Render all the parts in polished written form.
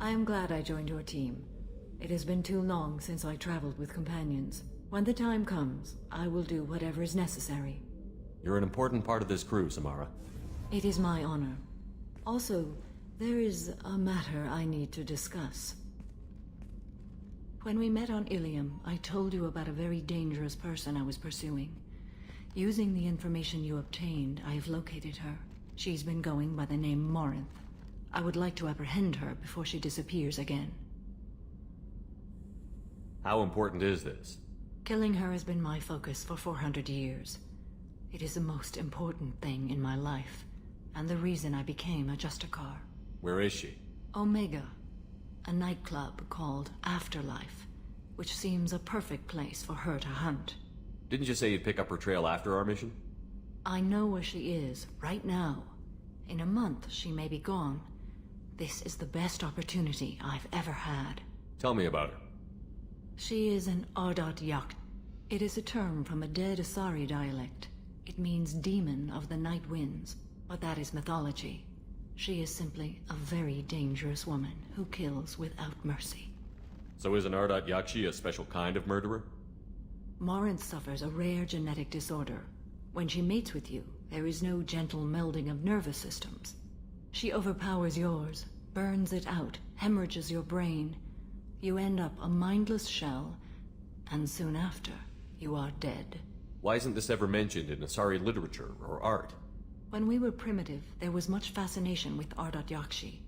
I am glad I joined your team. It has been too long since I traveled with companions. When the time comes, I will do whatever is necessary. You're an important part of this crew, Samara. It is my honor. Also, there is a matter I need to discuss. When we met on Ilium, I told you about a very dangerous person I was pursuing. Using the information you obtained, I have located her. She's been going by the name Morinth. I would like to apprehend her before she disappears again. How important is this? Killing her has been my focus for 400 years. It is the most important thing in my life, and the reason I became a Justicar. Where is she? Omega, a nightclub called Afterlife, which seems a perfect place for her to hunt. Didn't you say you'd pick up her trail after our mission? I know where she is, right now. In a month, she may be gone. This is the best opportunity I've ever had. Tell me about her. She is an ALOT MOD. It is a term from a dead Asari dialect. It means demon of the night winds, but that is mythology. She is simply a very dangerous woman who kills without mercy. So is an ALOT Yakshi a special kind of murderer? Morinth suffers a rare genetic disorder. When she mates with you, there is no gentle melding of nervous systems. She overpowers yours, burns it out, hemorrhages your brain. You end up a mindless shell, and soon after, you are dead. Why isn't this ever mentioned in Asari literature or art? When we were primitive, there was much fascination with ALOT Yakshi.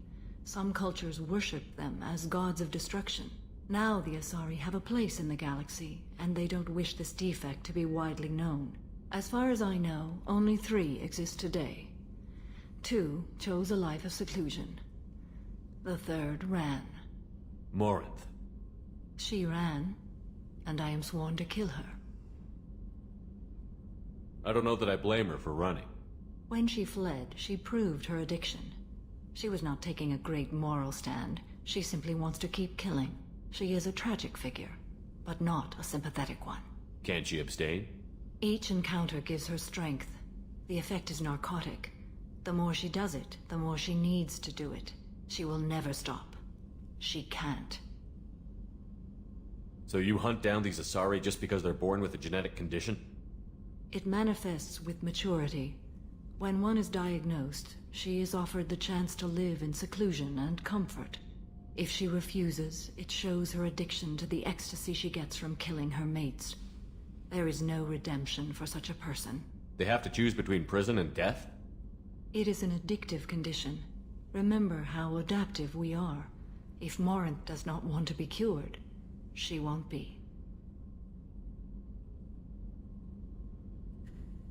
Some cultures worshipped them as gods of destruction. Now the Asari have a place in the galaxy, and they don't wish this defect to be widely known. As far as I know, only 3 exist today. 2 chose a life of seclusion. The 3rd ran. Morinth. She ran, and I am sworn to kill her. I don't know that I blame her for running. When she fled, she proved her addiction. She was not taking a great moral stand. She simply wants to keep killing. She is a tragic figure, but not a sympathetic one. Can't she abstain? Each encounter gives her strength. The effect is narcotic. The more she does it, the more she needs to do it. She will never stop. She can't. So you hunt down these Asari just because they're born with a genetic condition? It manifests with maturity. When one is diagnosed, she is offered the chance to live in seclusion and comfort. If she refuses, it shows her addiction to the ecstasy she gets from killing her mates. There is no redemption for such a person. They have to choose between prison and death? It is an addictive condition. Remember how adaptive we are. If Morinth does not want to be cured, she won't be.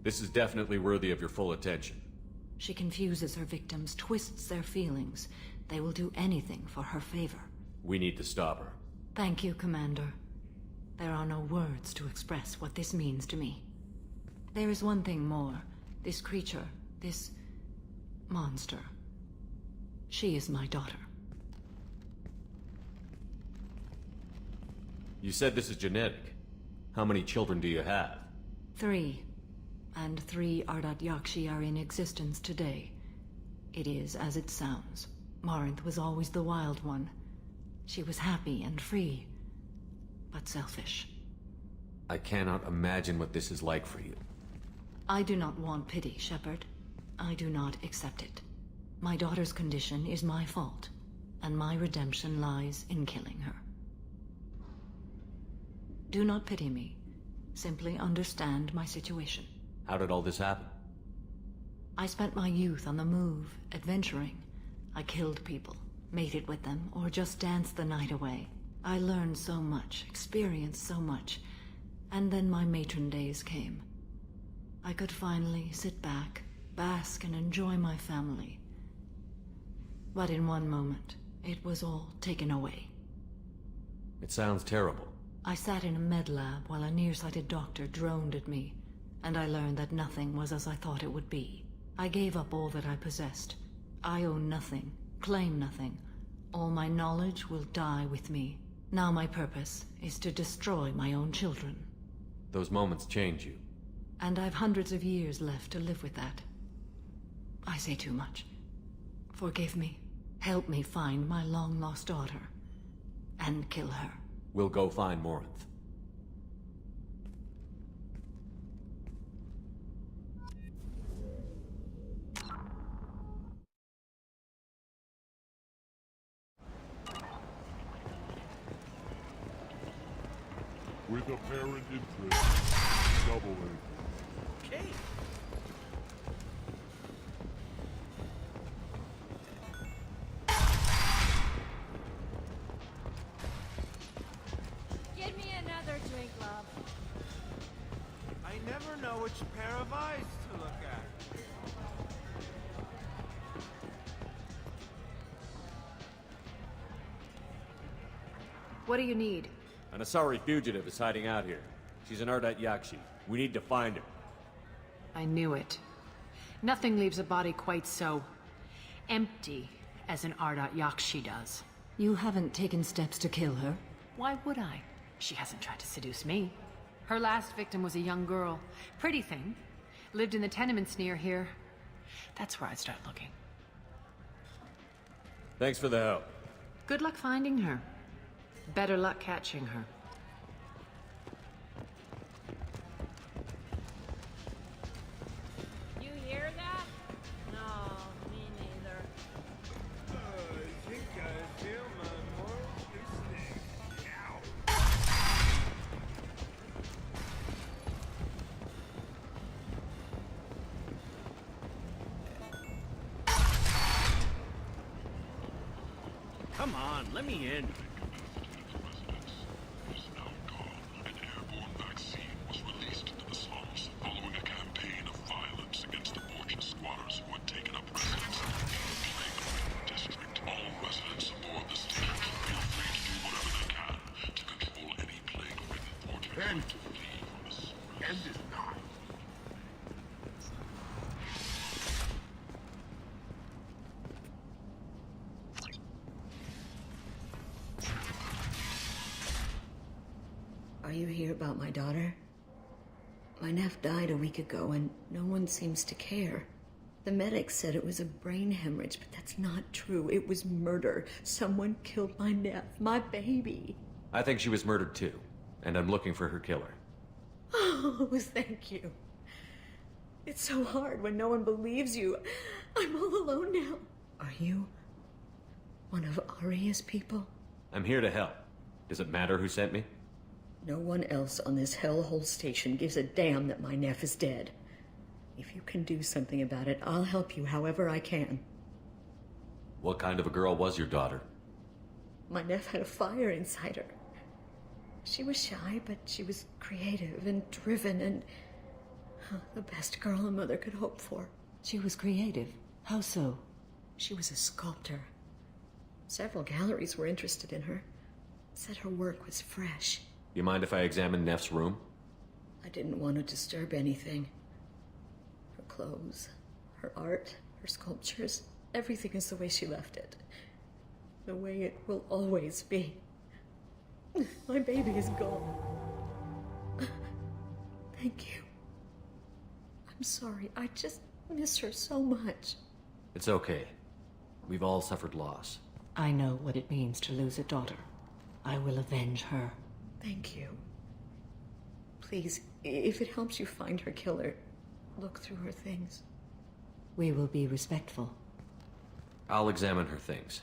This is definitely worthy of your full attention. She confuses her victims, twists their feelings. They will do anything for her favor. We need to stop her. Thank you, Commander. There are no words to express what this means to me. There is one thing more. This creature, this monster. She is my daughter. You said this is genetic. How many children do you have? 3. And 3 ALOT Yakshi are in existence today. It is as it sounds. Morinth was always the wild one. She was happy and free, but selfish. I cannot imagine what this is like for you. I do not want pity, Shepard. I do not accept it. My daughter's condition is my fault, and my redemption lies in killing her. Do not pity me. Simply understand my situation. How did all this happen? I spent my youth on the move, adventuring. I killed people, mated with them, or just danced the night away. I learned so much, experienced so much, and then my matron days came. I could finally sit back, bask and enjoy my family. But in one moment, it was all taken away. It sounds terrible. I sat in a med lab while a nearsighted doctor droned at me, and I learned that nothing was as I thought it would be. I gave up all that I possessed. I own nothing, claim nothing. All my knowledge will die with me. Now my purpose is to destroy my own children. Those moments change you. And I've hundreds of years left to live with that. I say too much. Forgive me. Help me find my long-lost daughter. And kill her. We'll go find Morinth. With apparent interest, doubling. Okay. Give me another drink, love. I never know which pair of eyes to look at. What do you need? An Asari fugitive is hiding out here. She's an Ardat Yakshi. We need to find her. I knew it. Nothing leaves a body quite so empty as an Ardat Yakshi does. You haven't taken steps to kill her? Why would I? She hasn't tried to seduce me. Her last victim was a young girl. Pretty thing. Lived in the tenements near here. That's where I'd start looking. Thanks for the help. Good luck finding her. Better luck catching her. You hear that? No, me neither. I think I feel my moral instinct. Come on, let me in. Is now gone. An airborne vaccine was released into the slums following a campaign of violence against the Borgian squatters who had taken up residence in the Plague district. All residents aboard the station feel free to do whatever they can to control any plague-ridden Borgian to flee from the sewers. End is nigh. Are you here about my daughter? My nephew died a week ago and no one seems to care. The medics said it was a brain hemorrhage, but that's not true. It was murder. Someone killed my nephew, my baby. I think she was murdered too, and I'm looking for her killer. Oh, thank you. It's so hard when no one believes you. I'm all alone now. Are you one of Aria's people? I'm here to help. Does it matter who sent me? No one else on this hellhole station gives a damn that my nephew is dead. If you can do something about it, I'll help you however I can. What kind of a girl was your daughter? My nephew had a fire inside her. She was shy, but she was creative and driven and the best girl a mother could hope for. She was creative. How so? She was a sculptor. Several galleries were interested in her. Said her work was fresh. You mind if I examine Neff's room? I didn't want to disturb anything. Her clothes, her art, her sculptures, everything is the way she left it. The way it will always be. My baby is gone. Thank you. I'm sorry, I just miss her so much. It's okay. We've all suffered loss. I know what it means to lose a daughter. I will avenge her. Thank you. Please, if it helps you find her killer, look through her things. We will be respectful. I'll examine her things.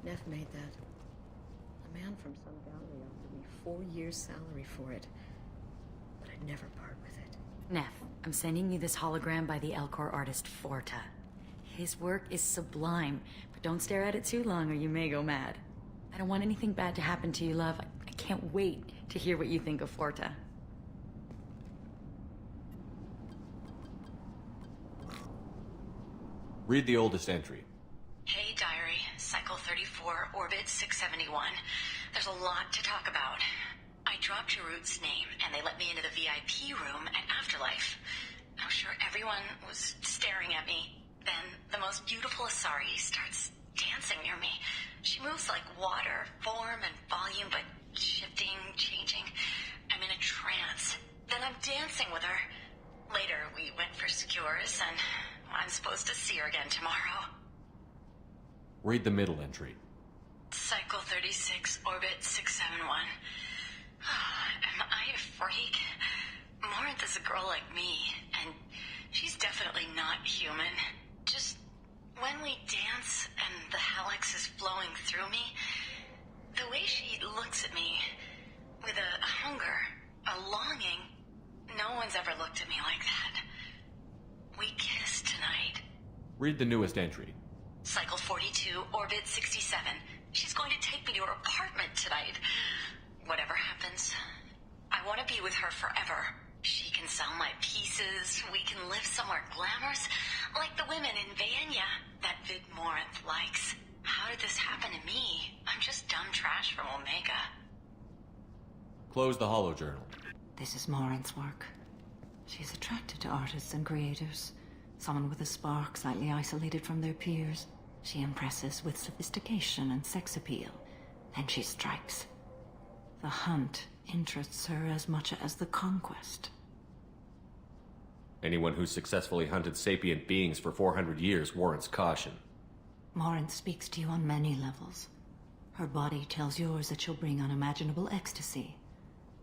Neff made that. A man from some gallery offered me 4 years' salary for it. But I'd never part with it. Neff, I'm sending you this hologram by the Elcor artist Forta. His work is sublime, but don't stare at it too long or you may go mad. I don't want anything bad to happen to you, love. I can't wait to hear what you think of Forta. Read the oldest entry. Hey, diary. Cycle 34, orbit 671. There's a lot to talk about. I dropped your root's name, and they let me into the VIP room at Afterlife. I'm sure everyone was staring at me. Then the most beautiful Asari starts dancing near me. She moves like water, form and volume, but shifting, changing. I'm in a trance. Then I'm dancing with her. Later, we went for security. yours, and I'm supposed to see her again tomorrow. Read the middle entry. Cycle 36, Orbit 671. Am I a freak? Morinth is a girl like me, and she's definitely not human. Just when we dance and the halax is flowing through me, the way she looks at me with a hunger, a longing, no one's ever looked at me like that. We kissed tonight. Read the newest entry. Cycle 42, Orbit 67. She's going to take me to her apartment tonight. Whatever happens, I want to be with her forever. She can sell my pieces, we can live somewhere glamorous, like the women in Vanya that Vid Morinth likes. How did this happen to me? I'm just dumb trash from Omega. Close the holojournal. This is Morinth's work. She's attracted to artists and creators. Someone with a spark, slightly isolated from their peers. She impresses with sophistication and sex appeal. Then she strikes. The hunt interests her as much as the conquest. Anyone who's successfully hunted sapient beings for 400 years warrants caution. Morinth speaks to you on many levels. Her body tells yours that she'll bring unimaginable ecstasy.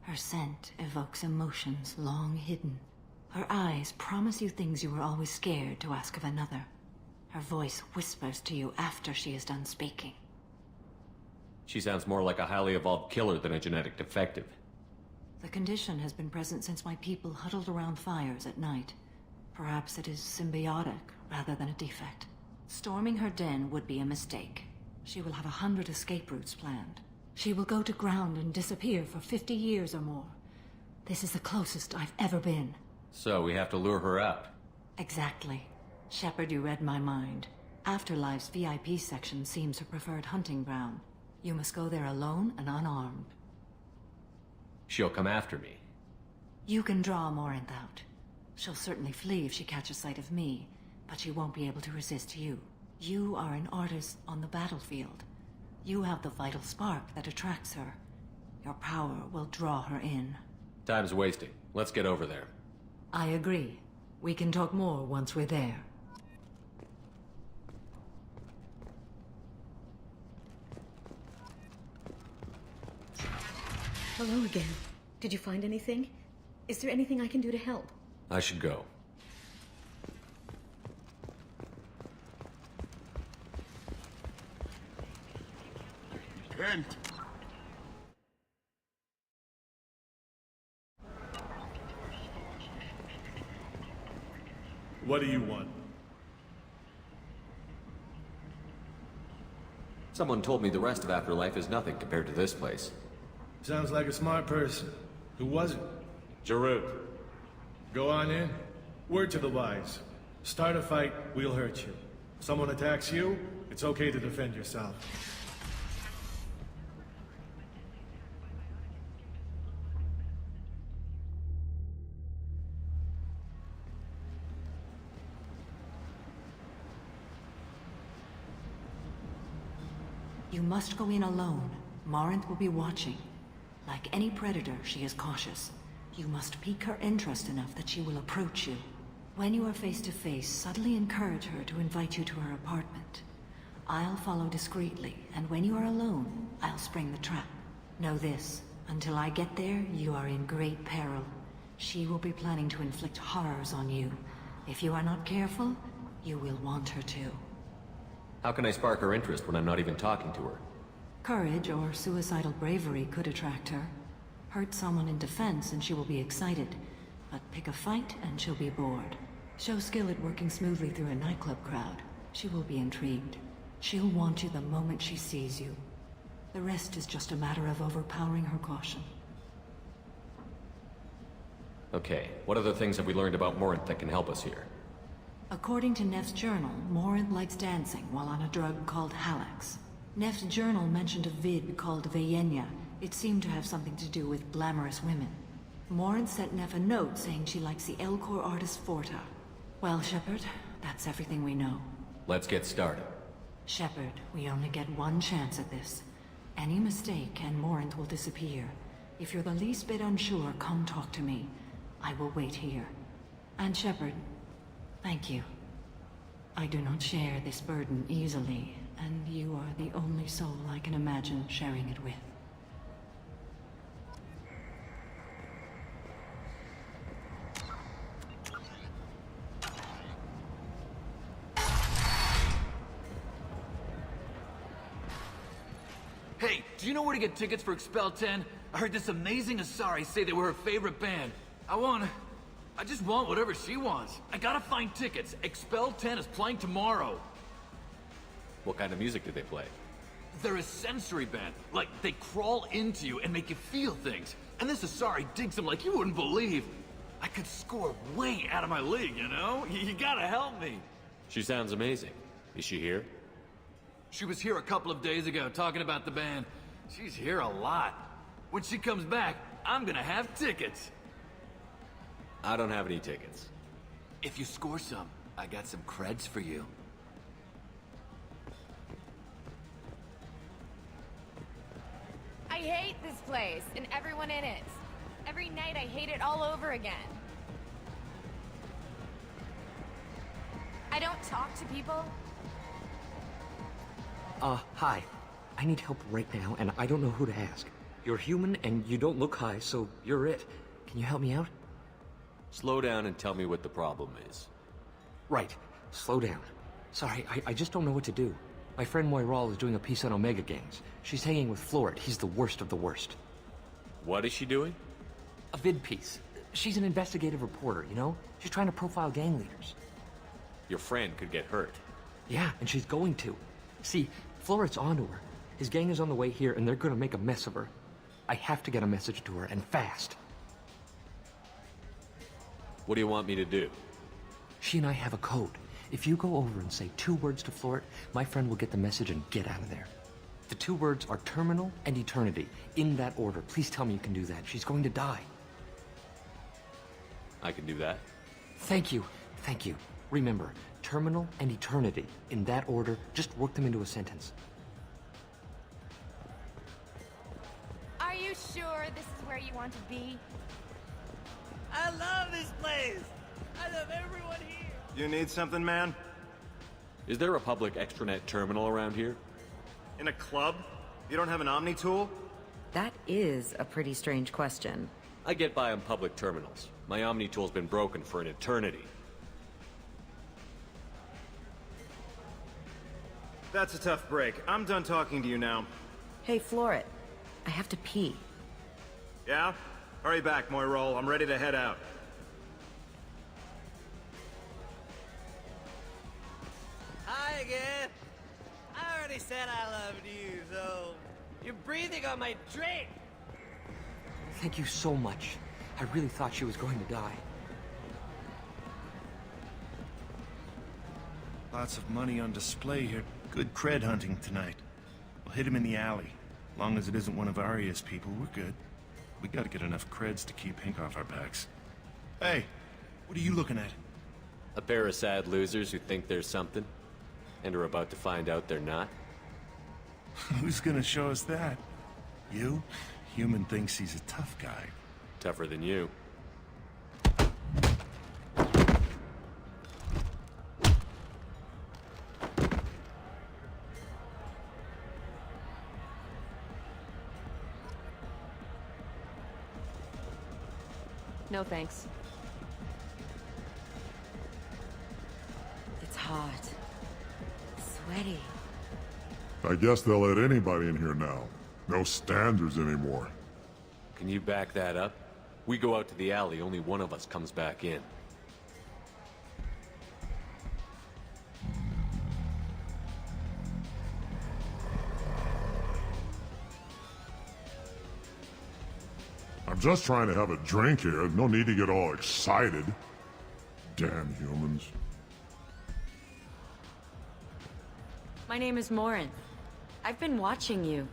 Her scent evokes emotions long hidden. Her eyes promise you things you were always scared to ask of another. Her voice whispers to you after she is done speaking. She sounds more like a highly evolved killer than a genetic defective. The condition has been present since my people huddled around fires at night. Perhaps it is symbiotic rather than a defect. Storming her den would be a mistake. She will have 100 escape routes planned. She will go to ground and disappear for 50 years or more. This is the closest I've ever been. So we have to lure her out. Exactly. Shepard, you read my mind. Afterlife's VIP section seems her preferred hunting ground. You must go there alone and unarmed. She'll come after me. You can draw Morinth out. She'll certainly flee if she catches sight of me, but she won't be able to resist you. You are an artist on the battlefield. You have the vital spark that attracts her. Your power will draw her in. Time's wasting. Let's get over there. I agree. We can talk more once we're there. Hello again. Did you find anything? Is there anything I can do to help? I should go. Kent! What do you want? Someone told me the rest of Afterlife is nothing compared to this place. Sounds like a smart person. Who was it? Jarut. Go on in. Word to the wise. Start a fight, we'll hurt you. Someone attacks you, it's okay to defend yourself. You must go in alone. Morinth will be watching. Like any predator, she is cautious. You must pique her interest enough that she will approach you. When you are face to face, subtly encourage her to invite you to her apartment. I'll follow discreetly, and when you are alone, I'll spring the trap. Know this, until I get there, you are in great peril. She will be planning to inflict horrors on you. If you are not careful, you will want her to. How can I spark her interest when I'm not even talking to her? Courage or suicidal bravery could attract her. Hurt someone in defense and she will be excited. But pick a fight and she'll be bored. Show skill at working smoothly through a nightclub crowd. She will be intrigued. She'll want you the moment she sees you. The rest is just a matter of overpowering her caution. Okay, what other things have we learned about Morinth that can help us here? According to Neff's journal, Morinth likes dancing while on a drug called halax. Neff's journal mentioned a vid called Vayenya. It seemed to have something to do with glamorous women. Morinth sent Neff a note saying she likes the Elcor artist Forta. Well, Shepard, that's everything we know. Let's get started. Shepard, we only get one chance at this. Any mistake and Morinth will disappear. If you're the least bit unsure, come talk to me. I will wait here. And Shepard, Thank you. I do not share this burden easily, and you are the only soul I can imagine sharing it with. Hey, do you know where to get tickets for Expel 10? I heard this amazing Asari say they were her favorite band. I just want whatever she wants. I gotta find tickets. Expel 10 is playing tomorrow. What kind of music do they play? They're a sensory band. Like, they crawl into you and make you feel things. And this Asari digs them like you wouldn't believe. I could score way out of my league, you know? You gotta help me. She sounds amazing. Is she here? She was here a couple of days ago talking about the band. She's here a lot. When she comes back, I'm gonna have tickets. I don't have any tickets. If you score some, I got some creds for you. I hate this place and everyone in it. Every night I hate it all over again. I don't talk to people. Hi. I need help right now, and I don't know who to ask. You're human, and you don't look high, so you're it. Can you help me out? Slow down and tell me what the problem is. Right. Slow down. Sorry, I just don't know what to do. My friend Moiral is doing a piece on Omega gangs. She's hanging with Florid. He's the worst of the worst. What is she doing? A vid piece. She's an investigative reporter, you know? She's trying to profile gang leaders. Your friend could get hurt. Yeah, and she's going to. See, Florid's onto her. His gang is on the way here, and they're gonna make a mess of her. I have to get a message to her, and fast. What do you want me to do? She and I have a code. If you go over and say 2 words to Florid, my friend will get the message and get out of there. The 2 words are terminal and eternity. In that order. Please tell me you can do that. She's going to die. I can do that. Thank you. Thank you. Remember, terminal and eternity. In that order, just work them into a sentence. Are you sure this is where you want to be? I love this place! I love everyone here! You need something, man? Is there a public extranet terminal around here? In a club? You don't have an Omni tool? That is a pretty strange question. I get by on public terminals. My Omni tool's been broken for an eternity. That's a tough break. I'm done talking to you now. Hey, Florid. I have to pee. Yeah? Hurry back, Moiral. I'm ready to head out. Hi again! I already said I loved you, so... You're breathing on my drink! Thank you so much. I really thought she was going to die. Lots of money on display here. Good cred hunting tonight. We'll hit him in the alley. Long as it isn't one of Arya's people, we're good. We gotta get enough creds to keep Hank off our backs. Hey, what are you looking at? A pair of sad losers who think they're something, and are about to find out they're not. Who's gonna show us that? You? Human thinks he's a tough guy. Tougher than you. No thanks. It's hot. Sweaty. I guess they'll let anybody in here now. No standards anymore. Can you back that up? We go out to the alley, only one of us comes back in. I'm just trying to have a drink here. No need to get all excited. Damn humans. My name is Morin. I've been watching you.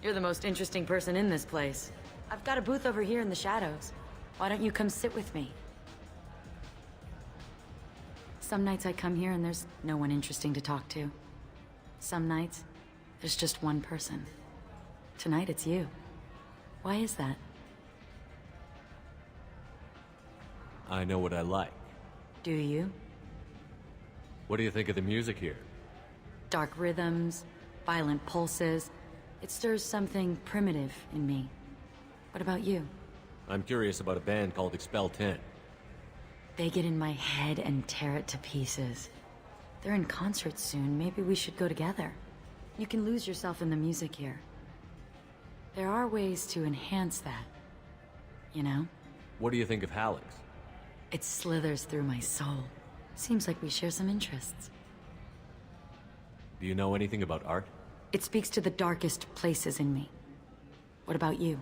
You're the most interesting person in this place. I've got a booth over here in the shadows. Why don't you come sit with me? Some nights I come here and there's no one interesting to talk to. Some nights, there's just one person. Tonight it's you. Why is that? I know what I like. Do you? What do you think of the music here? Dark rhythms, violent pulses. It stirs something primitive in me. What about you? I'm curious about a band called Expel 10. They get in my head and tear it to pieces. They're in concert soon. Maybe we should go together. You can lose yourself in the music here. There are ways to enhance that. You know? What do you think of Hallex? It slithers through my soul. Seems like we share some interests. Do you know anything about art? It speaks to the darkest places in me. What about you?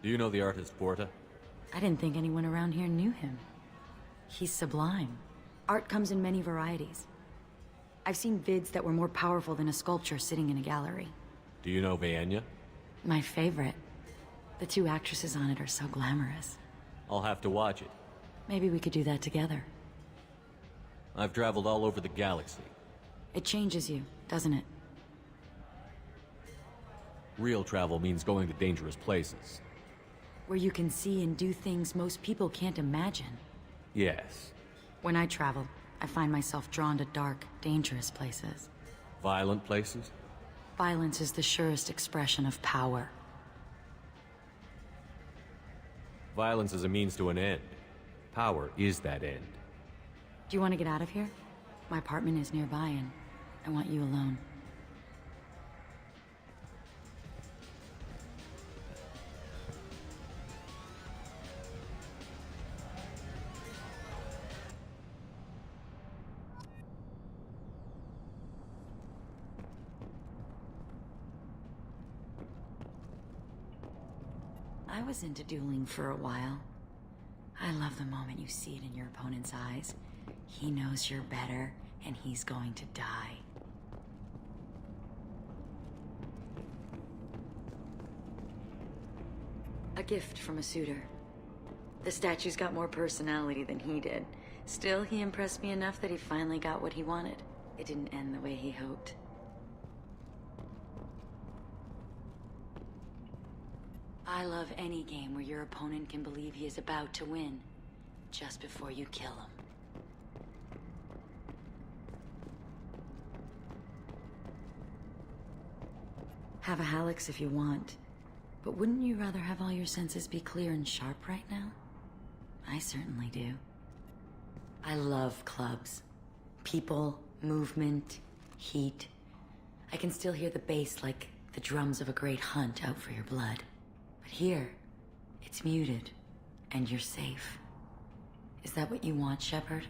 Do you know the artist Porta? I didn't think anyone around here knew him. He's sublime. Art comes in many varieties. I've seen vids that were more powerful than a sculpture sitting in a gallery. Do you know Vaenya? My favorite. The two actresses on it are so glamorous. I'll have to watch it. Maybe we could do that together. I've traveled all over the galaxy. It changes you, doesn't it? Real travel means going to dangerous places. Where you can see and do things most people can't imagine. Yes. When I travel, I find myself drawn to dark, dangerous places. Violent places? Violence is the surest expression of power. Violence is a means to an end. Power is that end. Do you want to get out of here? My apartment is nearby and I want you alone. I was into dueling for a while. I love the moment you see it in your opponent's eyes. He knows you're better, and he's going to die. A gift from a suitor. The statue's got more personality than he did. Still, he impressed me enough that he finally got what he wanted. It didn't end the way he hoped. I love any game where your opponent can believe he is about to win, just before you kill him. Have a Hallex if you want, but wouldn't you rather have all your senses be clear and sharp right now? I certainly do. I love clubs. People, movement, heat. I can still hear the bass like the drums of a great hunt out for your blood. But here, it's muted, and you're safe. Is that what you want, Shepard?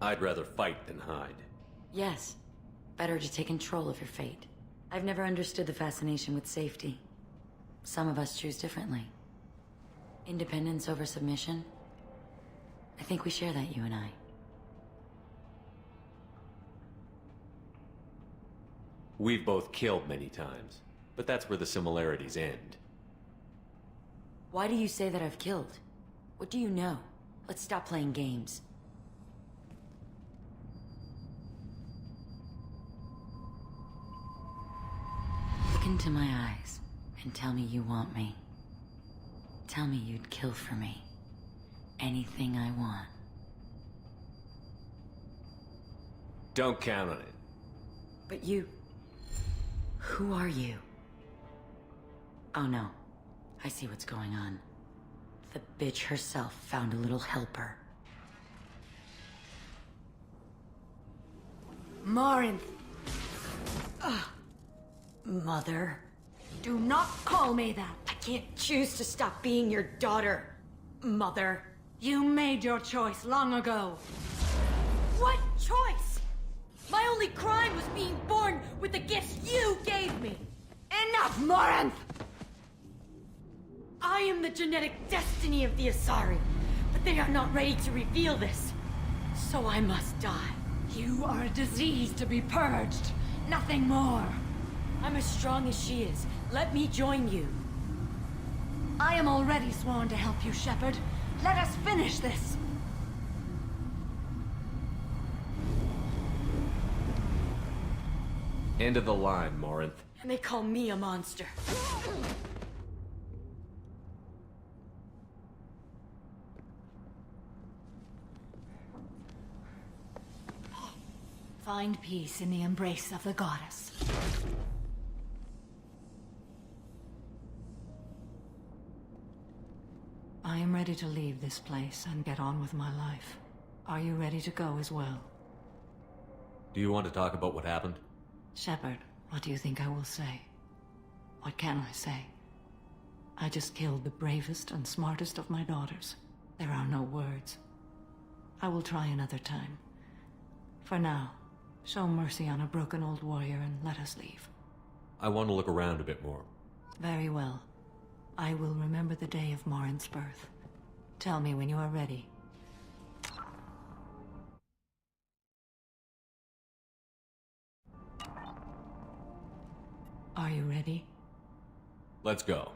I'd rather fight than hide. Yes. Better to take control of your fate. I've never understood the fascination with safety. Some of us choose differently. Independence over submission? I think we share that, you and I. We've both killed many times, but that's where the similarities end. Why do you say that I've killed? What do you know? Let's stop playing games. Look into my eyes and tell me you want me. Tell me you'd kill for me. Anything I want. Don't count on it. But you... Who are you? Oh no. I see what's going on. The bitch herself found a little helper. Morinth! Mother. Do not call me that! I can't choose to stop being your daughter. Mother. You made your choice long ago. What choice? My only crime was being born with the gifts you gave me. Enough, Morinth! I am the genetic destiny of the Asari, but they are not ready to reveal this. So I must die. You are a disease to be purged. Nothing more. I'm as strong as she is. Let me join you. I am already sworn to help you, Shepard. Let us finish this. End of the line, Morinth. And they call me a monster. Find peace in the embrace of the goddess. I am ready to leave this place and get on with my life. Are you ready to go as well? Do you want to talk about what happened? Shepard, what do you think I will say? What can I say? I just killed the bravest and smartest of my daughters. There are no words. I will try another time. For now, show mercy on a broken old warrior and let us leave. I want to look around a bit more. Very well. I will remember the day of Morin's birth. Tell me when you are ready. Are you ready? Let's go.